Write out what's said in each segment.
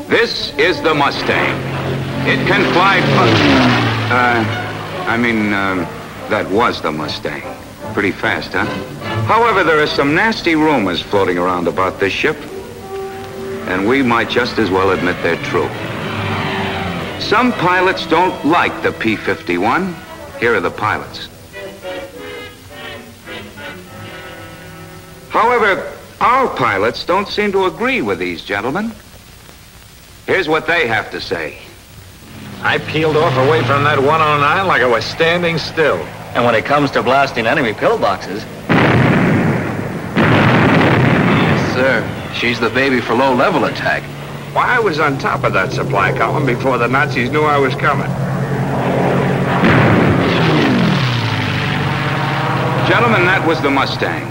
This is the Mustang. It can fly... that was the Mustang. Pretty fast, huh? However, there are some nasty rumors floating around about this ship, and we might just as well admit they're true. Some pilots don't like the P-51. Here are the pilots. However, our pilots don't seem to agree with these gentlemen. Here's what they have to say. I peeled off away from that 109 like I was standing still. And when it comes to blasting enemy pillboxes... Yes, sir. She's the baby for low-level attack. Why, I was on top of that supply column before the Nazis knew I was coming. Gentlemen, that was the Mustang.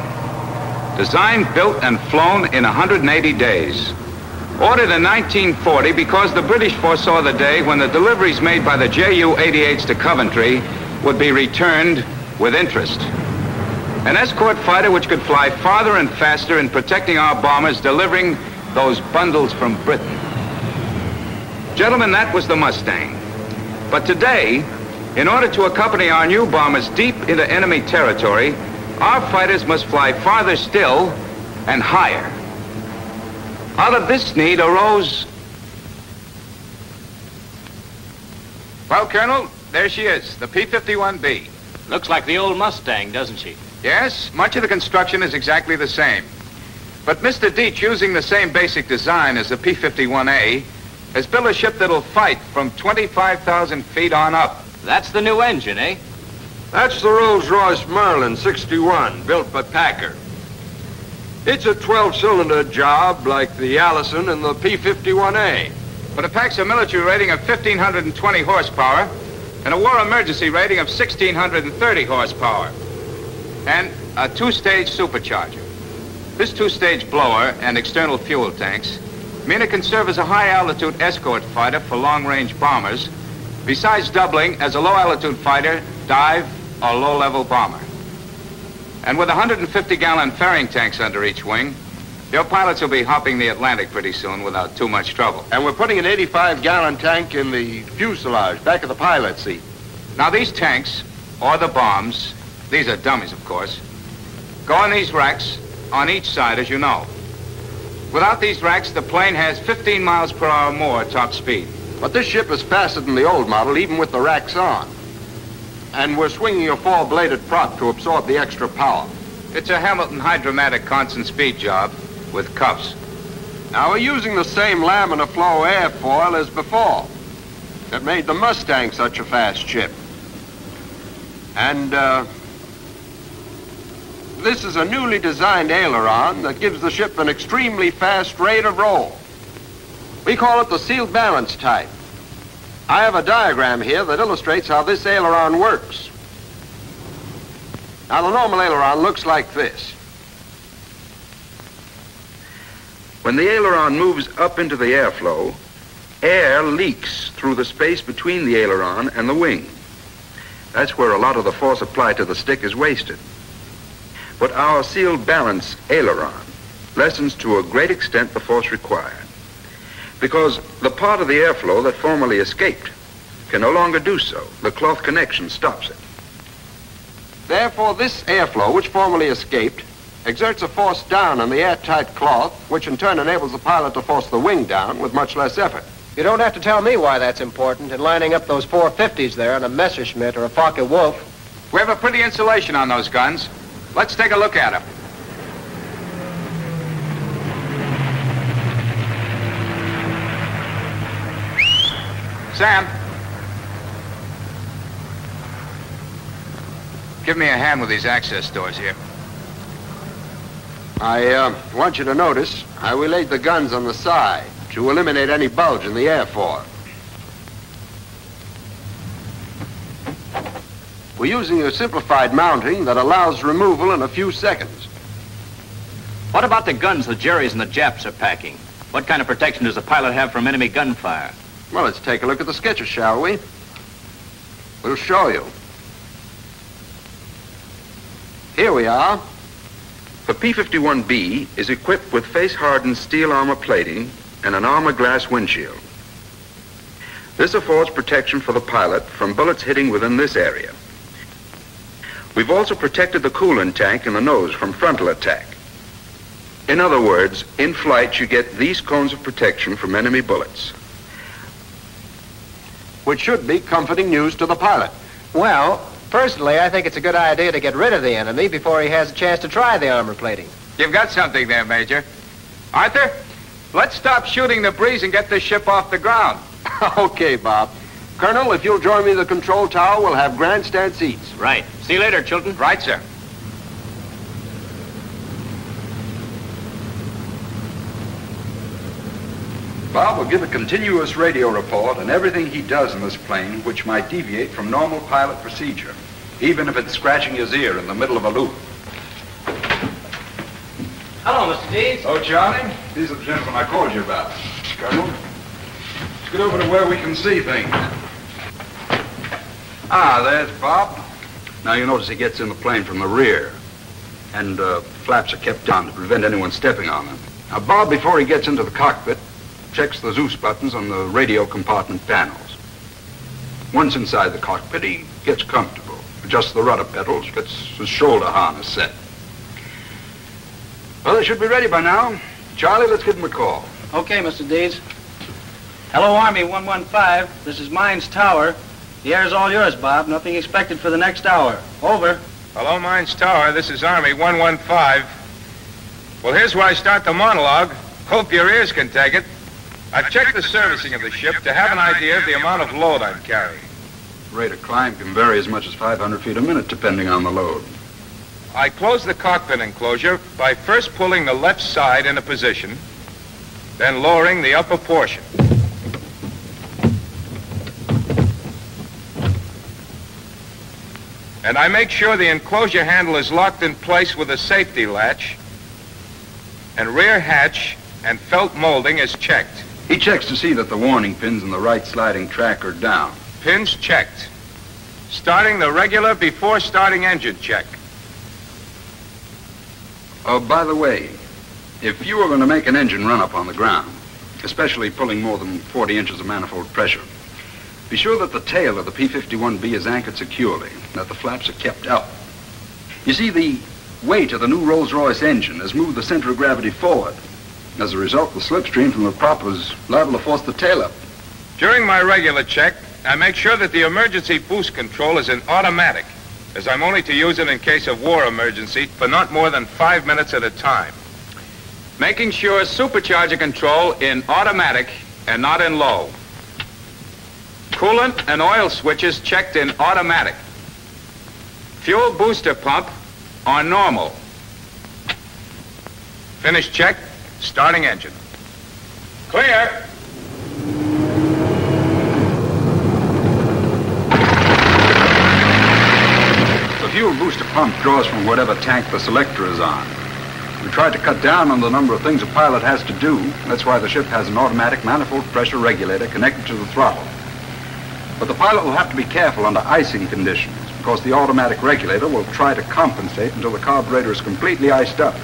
Designed, built, and flown in 180 days. Ordered in 1940 because the British foresaw the day when the deliveries made by the Ju-88s to Coventry would be returned with interest. An escort fighter which could fly farther and faster in protecting our bombers delivering those bundles from Britain. Gentlemen, that was the Mustang. But today, in order to accompany our new bombers deep into enemy territory, our fighters must fly farther still and higher. Out of this need arose... Well, Colonel, there she is, the P-51B. Looks like the old Mustang, doesn't she? Yes, much of the construction is exactly the same. But Mr. Deach, using the same basic design as the P-51A, has built a ship that'll fight from 25,000 feet on up. That's the new engine, eh? That's the Rolls-Royce Merlin 61, built by Packard. It's a 12-cylinder job like the Allison and the P-51A. But it packs a military rating of 1,520 horsepower and a war emergency rating of 1,630 horsepower. And a two-stage supercharger. This two-stage blower and external fuel tanks mean it can serve as a high-altitude escort fighter for long-range bombers, besides doubling as a low-altitude fighter, dive, or low-level bomber. And with 150-gallon ferrying tanks under each wing, your pilots will be hopping the Atlantic pretty soon without too much trouble. And we're putting an 85-gallon tank in the fuselage, back of the pilot seat. Now, these tanks, or the bombs, these are dummies, of course, go on these racks on each side, as you know. Without these racks, the plane has 15 miles per hour more top speed. But this ship is faster than the old model, even with the racks on. And we're swinging a four-bladed prop to absorb the extra power. It's a Hamilton hydromatic constant speed job with cuffs. Now, we're using the same laminar flow airfoil as before. That made the Mustang such a fast ship. And, this is a newly designed aileron that gives the ship an extremely fast rate of roll. We call it the sealed balance type. I have a diagram here that illustrates how this aileron works. Now, the normal aileron looks like this. When the aileron moves up into the airflow, air leaks through the space between the aileron and the wing. That's where a lot of the force applied to the stick is wasted. But our sealed balance aileron lessens to a great extent the force required, because the part of the airflow that formerly escaped can no longer do so. The cloth connection stops it. Therefore, this airflow, which formerly escaped, exerts a force down on the airtight cloth, which in turn enables the pilot to force the wing down with much less effort. You don't have to tell me why that's important in lining up those 450s there on a Messerschmitt or a Focke-Wulf. We have a pretty insulation on those guns. Let's take a look at them. Sam. Give me a hand with these access doors here. I want you to notice how we laid the guns on the side to eliminate any bulge in the airfoil. We're using a simplified mounting that allows removal in a few seconds. What about the guns the Jerry's and the Japs are packing? What kind of protection does the pilot have from enemy gunfire? Well, let's take a look at the sketches, shall we? We'll show you. Here we are. The P-51B is equipped with face-hardened steel armor plating and an armor glass windshield. This affords protection for the pilot from bullets hitting within this area. We've also protected the coolant tank and the nose from frontal attack. In other words, in flight you get these cones of protection from enemy bullets. Which should be comforting news to the pilot. Well, personally, I think it's a good idea to get rid of the enemy before he has a chance to try the armor plating. You've got something there, Major. Arthur, let's stop shooting the breeze and get this ship off the ground. Okay, Bob. Colonel, if you'll join me in the control tower, we'll have grandstand seats. Right. See you later, Chilton. Right, sir. Bob will give a continuous radio report on everything he does in this plane which might deviate from normal pilot procedure, even if it's scratching his ear in the middle of a loop. Hello, Mr. Deeds. Oh, Charlie, these are the gentlemen I called you about. Colonel, let's get over to where we can see things. Ah, there's Bob. Now, you notice he gets in the plane from the rear, and flaps are kept down to prevent anyone stepping on them. Now, Bob, before he gets into the cockpit, checks the Zeus buttons on the radio compartment panels. Once inside the cockpit, he gets comfortable, adjusts the rudder pedals, gets his shoulder harness set. Well, they should be ready by now. Charlie, let's give them a call. Okay, Mr. Deeds. Hello, Army 115. This is Mines Tower. The air's all yours, Bob. Nothing expected for the next hour. Over. Hello, Mines Tower. This is Army 115. Well, here's where I start the monologue. Hope your ears can take it. I've checked the servicing of the ship to have an idea of the amount of load I'm carrying. Rate of climb can vary as much as 500 feet a minute, depending on the load. I close the cockpit enclosure by first pulling the left side into position, then lowering the upper portion. And I make sure the enclosure handle is locked in place with a safety latch, and rear hatch and felt molding is checked. He checks to see that the warning pins in the right sliding track are down. Pins checked. Starting the regular before starting engine check. Oh, by the way, if you were going to make an engine run up on the ground, especially pulling more than 40 inches of manifold pressure, be sure that the tail of the P-51B is anchored securely, and that the flaps are kept up. You see, the weight of the new Rolls-Royce engine has moved the center of gravity forward. As a result, the slipstream from the prop was liable to force the tail up. During my regular check, I make sure that the emergency boost control is in automatic, as I'm only to use it in case of war emergency for not more than 5 minutes at a time. Making sure supercharger control in automatic and not in low. Coolant and oil switches checked in automatic. Fuel booster pump on normal. Finish check, starting engine. Clear. The fuel booster pump draws from whatever tank the selector is on. We tried to cut down on the number of things a pilot has to do. That's why the ship has an automatic manifold pressure regulator connected to the throttle. But the pilot will have to be careful under icing conditions, because the automatic regulator will try to compensate until the carburetor is completely iced up.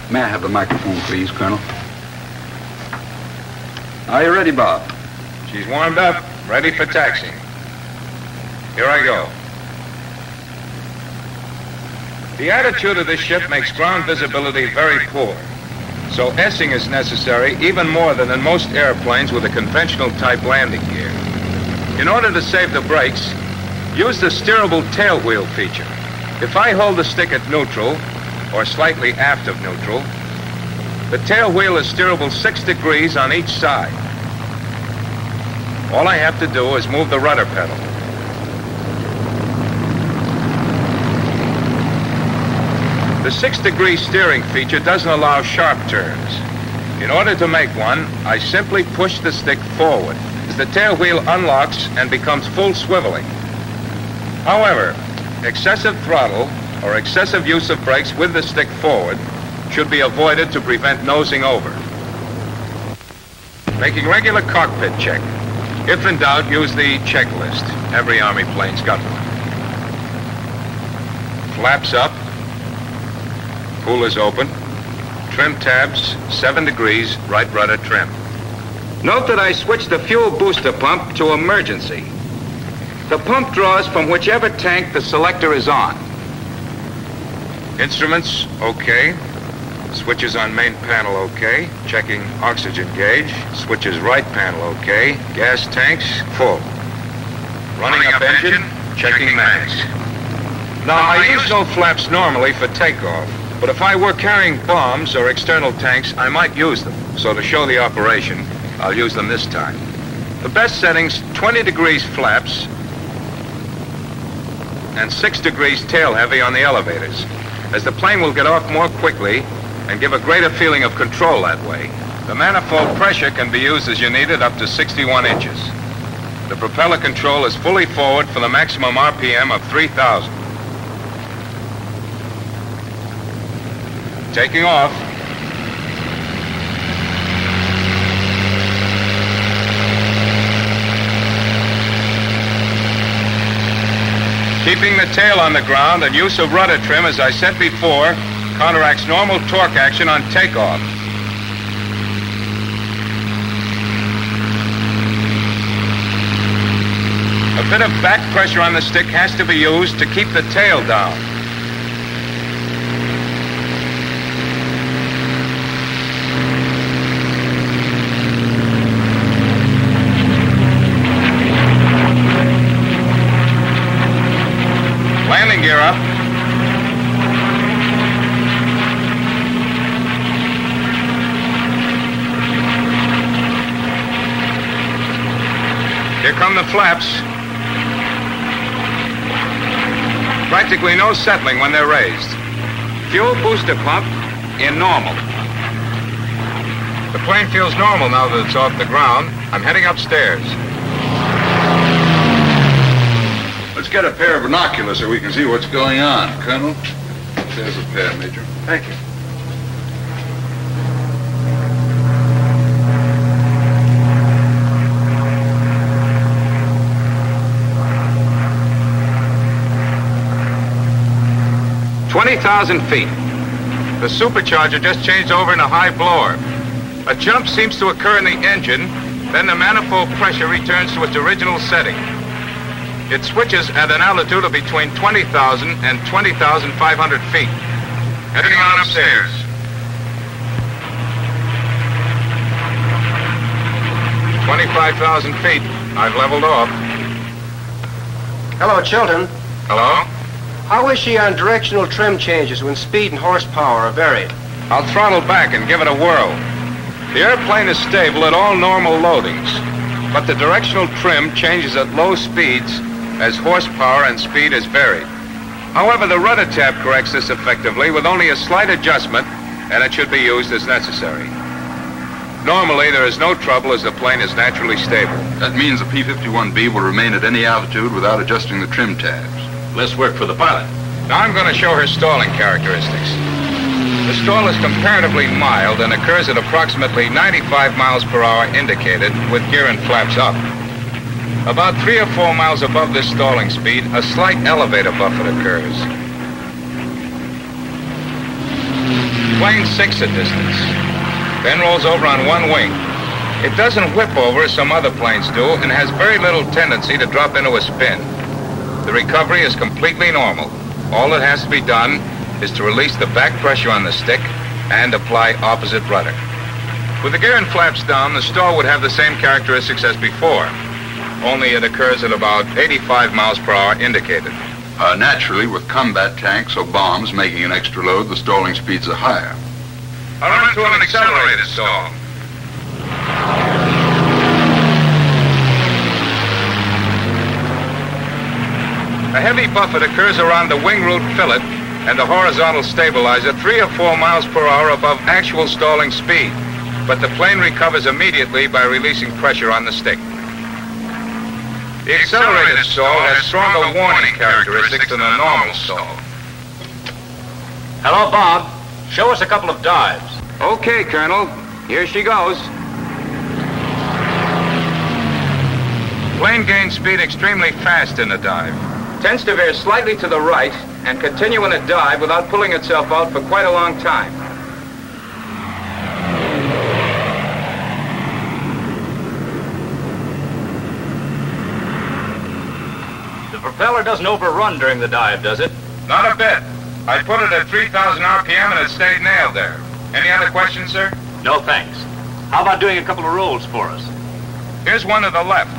May I have the microphone, please, Colonel? Are you ready, Bob? She's warmed up, ready for taxiing. Here I go. The attitude of this ship makes ground visibility very poor, so S-ing is necessary even more than in most airplanes with a conventional type landing gear. In order to save the brakes, use the steerable tail wheel feature. If I hold the stick at neutral, or slightly aft of neutral, the tail wheel is steerable 6 degrees on each side. All I have to do is move the rudder pedal. The 6-degree steering feature doesn't allow sharp turns. In order to make one, I simply push the stick forward. The tail wheel unlocks and becomes full swiveling. However, excessive throttle or excessive use of brakes with the stick forward should be avoided to prevent nosing over. Making regular cockpit check. If in doubt, use the checklist. Every Army plane's got one. Flaps up. Coolers open. Trim tabs, 7 degrees, right rudder trim. Note that I switched the fuel booster pump to emergency. The pump draws from whichever tank the selector is on. Instruments, okay. Switches on main panel, okay. Checking oxygen gauge. Switches right panel, okay. Gas tanks, full. Running up engine, checking mags. Now, I use no flaps normally for takeoff, but if I were carrying bombs or external tanks, I might use them. So to show the operation, I'll use them this time. The best settings, 20 degrees flaps and 6 degrees tail heavy on the elevators, as the plane will get off more quickly and give a greater feeling of control that way. The manifold pressure can be used as you need it up to 61 inches. The propeller control is fully forward for the maximum RPM of 3,000. Taking off. Keeping the tail on the ground and use of rudder trim, as I said before, counteracts normal torque action on takeoff. A bit of back pressure on the stick has to be used to keep the tail down. Landing gear up. Here come the flaps. Practically no settling when they're raised. Fuel booster pump in normal. The plane feels normal now that it's off the ground. I'm heading upstairs. Let's get a pair of binoculars so we can see what's going on. Colonel, there's a pair, Major. Thank you. $20,000 feet. The supercharger just changed over in a high blower. A jump seems to occur in the engine, then the manifold pressure returns to its original setting. It switches at an altitude of between 20,000 and 20,500 feet. Heading on upstairs. $25,000 feet. I've leveled off. Hello, Chilton. Hello? How is she on directional trim changes when speed and horsepower are varied? I'll throttle back and give it a whirl. The airplane is stable at all normal loadings, but the directional trim changes at low speeds as horsepower and speed is varied. However, the rudder tab corrects this effectively with only a slight adjustment, and it should be used as necessary. Normally, there is no trouble as the plane is naturally stable. That means the P-51B will remain at any altitude without adjusting the trim tabs. Less work for the pilot. Now I'm going to show her stalling characteristics. The stall is comparatively mild and occurs at approximately 95 miles per hour indicated with gear and flaps up. About 3 or 4 miles above this stalling speed, a slight elevator buffet occurs. Plane sinks a distance, then rolls over on one wing. It doesn't whip over as some other planes do and has very little tendency to drop into a spin. The recovery is completely normal. All that has to be done is to release the back pressure on the stick and apply opposite rudder. With the gear and flaps down, the stall would have the same characteristics as before, only it occurs at about 85 miles per hour indicated. Naturally, with combat tanks or bombs making an extra load, the stalling speeds are higher. I'll run to an accelerated stall. A heavy buffet occurs around the wing root fillet and the horizontal stabilizer 3 or 4 miles per hour above actual stalling speed, but the plane recovers immediately by releasing pressure on the stick. The accelerated stall has stronger warning characteristics than a normal stall. Hello, Bob. Show us a couple of dives. Okay, Colonel. Here she goes. Plane gains speed extremely fast in the dive. Tends to veer slightly to the right and continue in a dive without pulling itself out for quite a long time. The propeller doesn't overrun during the dive, does it? Not a bit. I put it at 3,000 RPM and it stayed nailed there. Any other questions, sir? No, thanks. How about doing a couple of rolls for us? Here's one to the left.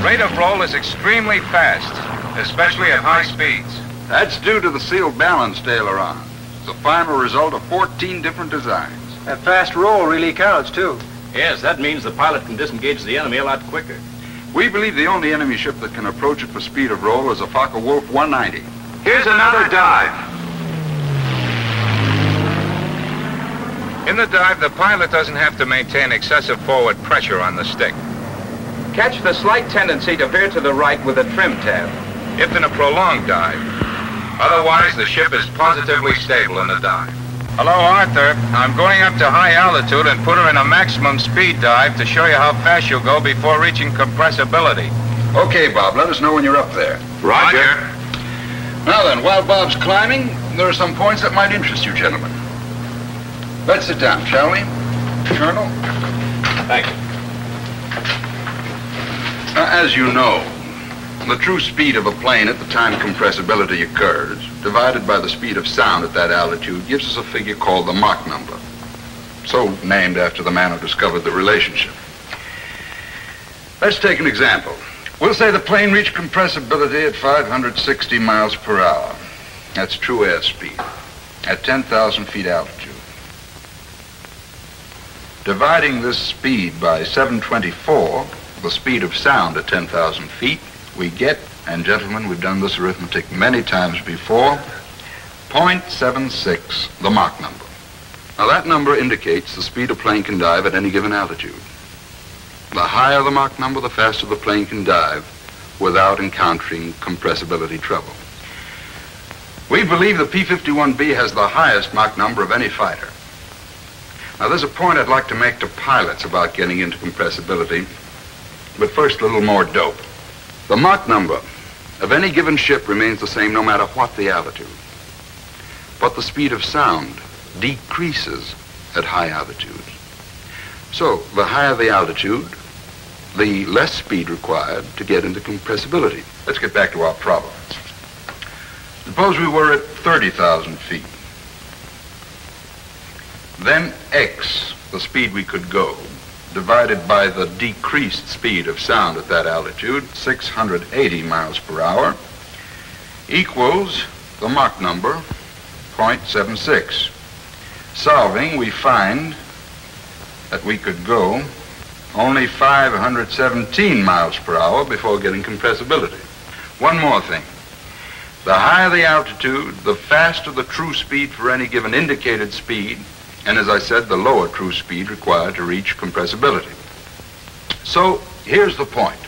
Rate of roll is extremely fast, especially at high speeds. That's due to the sealed balanced aileron. It's the final result of 14 different designs. That fast roll really counts, too. Yes, that means the pilot can disengage the enemy a lot quicker. We believe the only enemy ship that can approach it for speed of roll is a Focke-Wulf 190. Here's another dive. In the dive, the pilot doesn't have to maintain excessive forward pressure on the stick. Catch the slight tendency to veer to the right with a trim tab. If in a prolonged dive. Otherwise, the ship is positively stable in the dive. Hello, Arthur. I'm going up to high altitude and put her in a maximum speed dive to show you how fast you'll go before reaching compressibility. Okay, Bob, let us know when you're up there. Roger. Now then, while Bob's climbing, there are some points that might interest you, gentlemen. Let's sit down, shall we? Colonel? Thank you. Now, as you know, the true speed of a plane at the time compressibility occurs, divided by the speed of sound at that altitude, gives us a figure called the Mach number. So named after the man who discovered the relationship. Let's take an example. We'll say the plane reached compressibility at 560 miles per hour. That's true airspeed, at 10,000 feet altitude. Dividing this speed by 724, the speed of sound at 10,000 feet, we get, and gentlemen, we've done this arithmetic many times before, 0.76, the Mach number. Now that number indicates the speed a plane can dive at any given altitude. The higher the Mach number, the faster the plane can dive without encountering compressibility trouble. We believe the P-51B has the highest Mach number of any fighter. Now there's a point I'd like to make to pilots about getting into compressibility, but first a little more dope. The Mach number of any given ship remains the same no matter what the altitude. But the speed of sound decreases at high altitudes. So the higher the altitude, the less speed required to get into compressibility. Let's get back to our problem. Suppose we were at 30,000 feet. Then X, the speed we could go, divided by the decreased speed of sound at that altitude, 680 miles per hour, equals the Mach number, 0.76. Solving, we find that we could go only 517 miles per hour before getting compressibility. One more thing. The higher the altitude, the faster the true speed for any given indicated speed, and as I said, the lower true speed required to reach compressibility. So here's the point,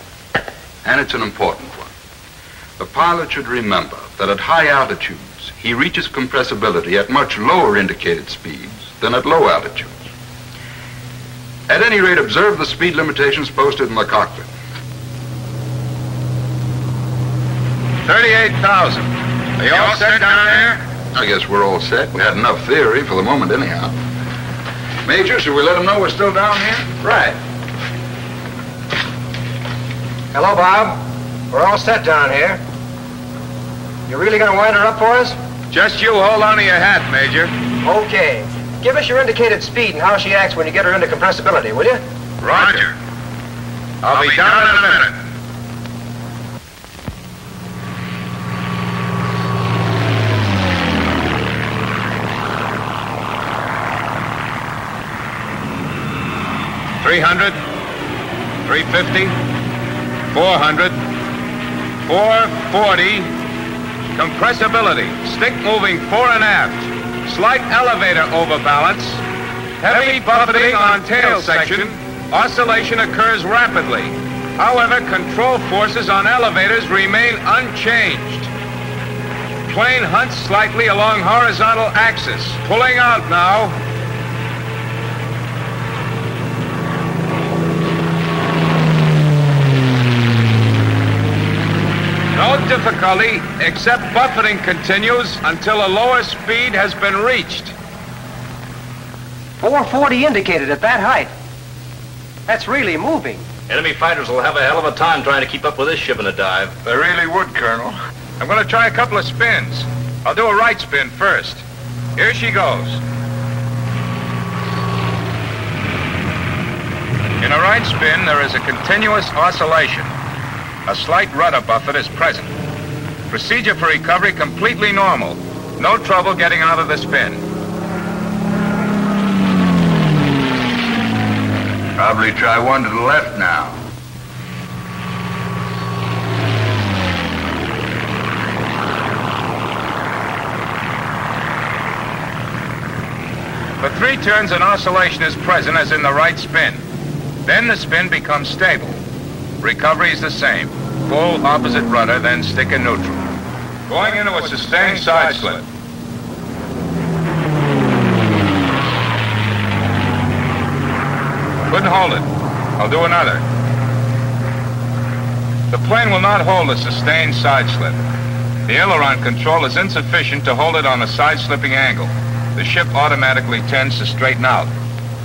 and it's an important one. The pilot should remember that at high altitudes, he reaches compressibility at much lower indicated speeds than at low altitudes. At any rate, observe the speed limitations posted in the cockpit. 38,000. Are you all set down there? I guess we're all set. We had enough theory for the moment anyhow. Major, should we let them know we're still down here? Right. Hello, Bob. We're all set down here. You really gonna wind her up for us? Just you hold on to your hat, Major. Okay. Give us your indicated speed and how she acts when you get her into compressibility, will you? Roger. I'll be down in a minute. $300, $350, $400, $440. Compressibility. Stick moving fore and aft. Slight elevator overbalance. Heavy buffeting on tail section. Oscillation occurs rapidly. However, control forces on elevators remain unchanged. Plane hunts slightly along horizontal axis. Pulling out now. No difficulty, except buffeting continues until a lower speed has been reached. 440 indicated at that height. That's really moving. Enemy fighters will have a hell of a time trying to keep up with this ship in a dive. They really would, Colonel. I'm going to try a couple of spins. I'll do a right spin first. Here she goes. In a right spin, there is a continuous oscillation. A slight rudder buffet is present. Procedure for recovery completely normal. No trouble getting out of the spin. Probably try one to the left now. For 3 turns, an oscillation is present as in the right spin. Then the spin becomes stable. Recovery is the same. Full opposite rudder, then stick in neutral. Going into a sustained side slip. Couldn't hold it. I'll do another. The plane will not hold a sustained side slip. The aileron control is insufficient to hold it on a side-slipping angle. The ship automatically tends to straighten out.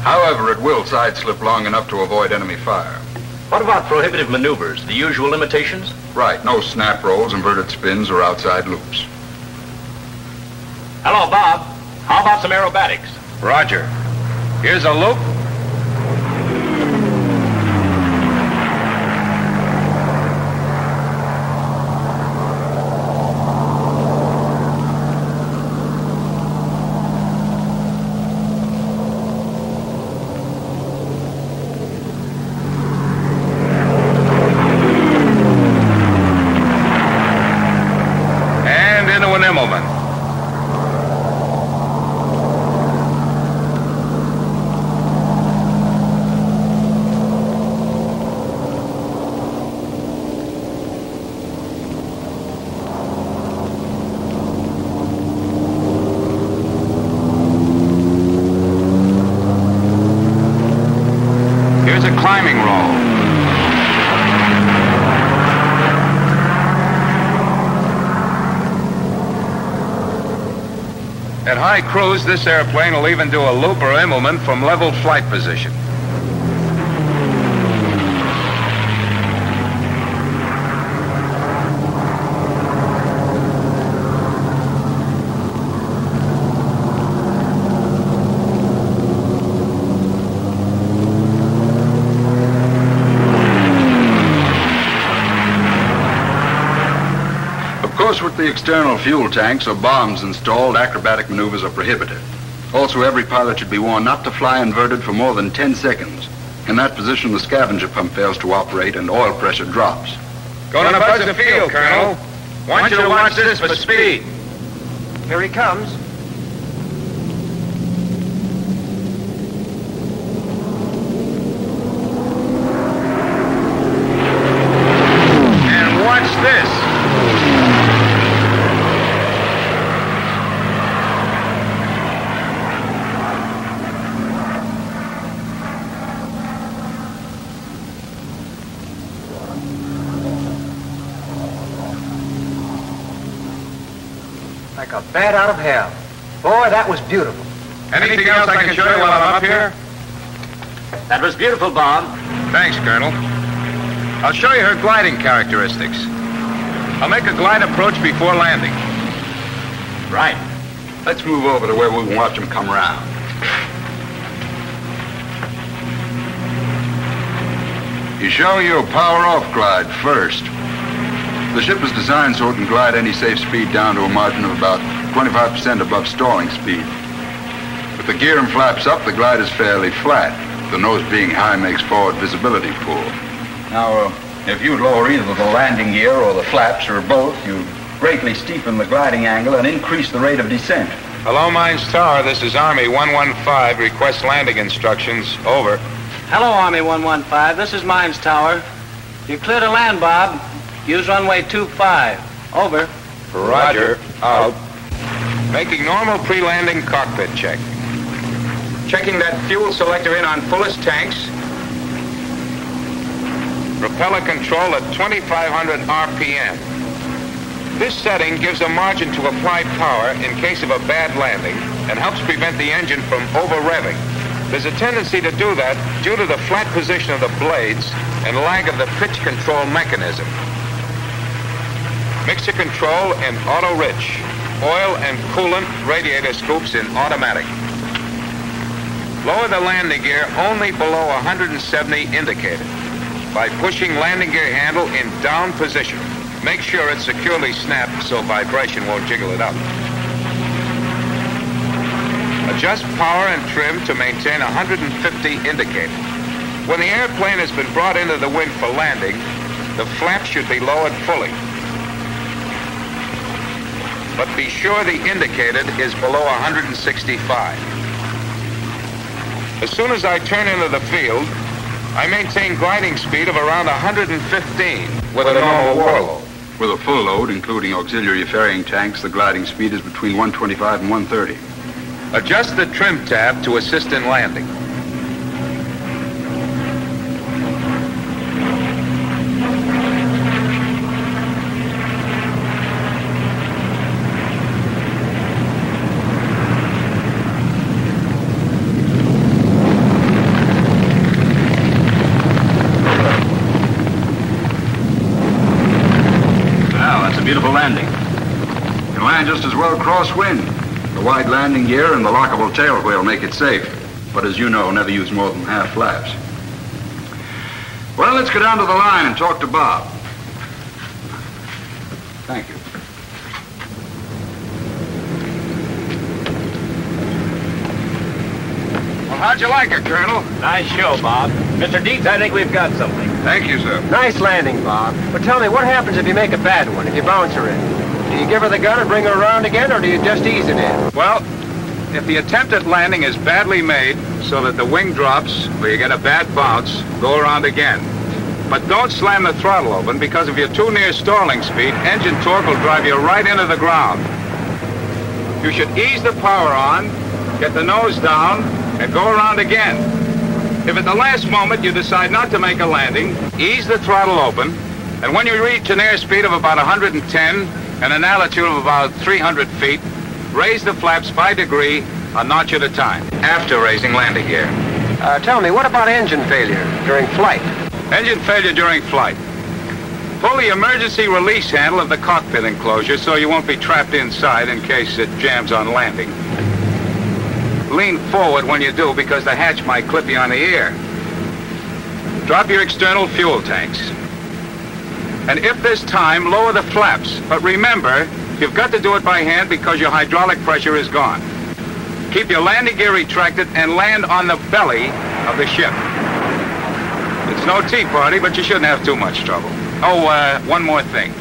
However, it will side-slip long enough to avoid enemy fire. What about prohibitive maneuvers? The usual limitations? Right, no snap rolls, inverted spins, or outside loops. Hello, Bob. How about some aerobatics? Roger. Here's a loop. Climbing roll. At high cruise, this airplane will even do a loop or Immelman from level flight position. With the external fuel tanks or bombs installed, acrobatic maneuvers are prohibited. Also, every pilot should be warned not to fly inverted for more than 10 seconds. In that position, the scavenger pump fails to operate and oil pressure drops. Going to buzz the field, Colonel. Want you to watch this for speed. Here he comes. And watch this. Like a bat out of hell. Boy, that was beautiful. Anything else I can show you while I'm up here? That was beautiful, Bob. Thanks, Colonel. I'll show you her gliding characteristics. I'll make a glide approach before landing. Right. Let's move over to where we can watch them come around. You show your power-off glide first. The ship is designed so it can glide any safe speed down to a margin of about 25% above stalling speed. With the gear and flaps up, the glide is fairly flat. The nose being high makes forward visibility poor. Now, if you'd lower either the landing gear or the flaps or both, you'd greatly steepen the gliding angle and increase the rate of descent. Hello, Mines Tower. This is Army 115. Request landing instructions. Over. Hello, Army 115. This is Mines Tower. You're clear to land, Bob. Use runway 25. Over. Roger. Out. Making normal pre-landing cockpit check. Checking that fuel selector in on fullest tanks. Propeller control at 2,500 RPM. This setting gives a margin to apply power in case of a bad landing and helps prevent the engine from over-revving. There's a tendency to do that due to the flat position of the blades and lag of the pitch control mechanism. Mixture control in auto-rich. Oil and coolant radiator scoops in automatic. Lower the landing gear only below 170 indicated by pushing landing gear handle in down position. Make sure it's securely snapped so vibration won't jiggle it up. Adjust power and trim to maintain 150 indicated. When the airplane has been brought into the wind for landing, the flap should be lowered fully. But be sure the indicated is below 165. As soon as I turn into the field, I maintain gliding speed of around 115 with a normal water load. With a full load, including auxiliary ferrying tanks, the gliding speed is between 125 and 130. Adjust the trim tab to assist in landing. Beautiful landing. You can land just as well crosswind. The wide landing gear and the lockable tail wheel make it safe. But as you know, never use more than half flaps. Well, let's go down to the line and talk to Bob. Thank you. Well, how'd you like her, Colonel? Nice show, Bob. Mr. Dietz, I think we've got something. Thank you, sir. Nice landing, Bob. But tell me, what happens if you make a bad one, if you bounce her in? Do you give her the gun and bring her around again, or do you just ease it in? Well, if the attempt at landing is badly made so that the wing drops or you get a bad bounce, go around again. But don't slam the throttle open, because if you're too near stalling speed, engine torque will drive you right into the ground. You should ease the power on, get the nose down, and go around again. If at the last moment you decide not to make a landing, ease the throttle open, and when you reach an airspeed of about 110 and an altitude of about 300 feet, raise the flaps by degree, a notch at a time, after raising landing gear. Tell me, what about engine failure during flight? Engine failure during flight. Pull the emergency release handle of the cockpit enclosure so you won't be trapped inside in case it jams on landing. Lean forward when you do, because the hatch might clip you on the ear. Drop your external fuel tanks. And if there's time, lower the flaps. But remember, you've got to do it by hand because your hydraulic pressure is gone. Keep your landing gear retracted and land on the belly of the ship. It's no tea party, but you shouldn't have too much trouble. Oh, one more thing.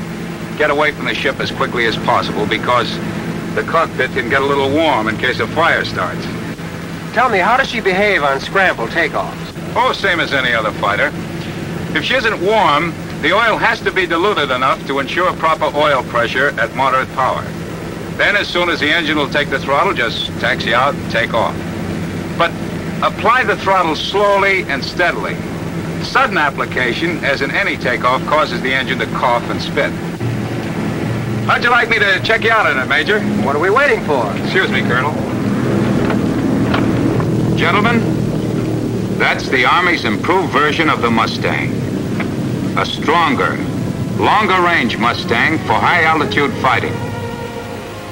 Get away from the ship as quickly as possible, because the cockpit can get a little warm in case a fire starts. Tell me, how does she behave on scramble takeoffs? Oh, same as any other fighter. If she isn't warm, the oil has to be diluted enough to ensure proper oil pressure at moderate power. Then, as soon as the engine will take the throttle, just taxi out and take off. But apply the throttle slowly and steadily. Sudden application, as in any takeoff, causes the engine to cough and spit. How'd you like me to check you out on it, Major? What are we waiting for? Excuse me, Colonel. Gentlemen, that's the Army's improved version of the Mustang. A stronger, longer-range Mustang for high-altitude fighting.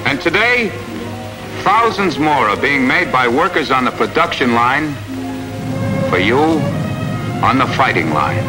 And today, thousands more are being made by workers on the production line for you on the fighting line.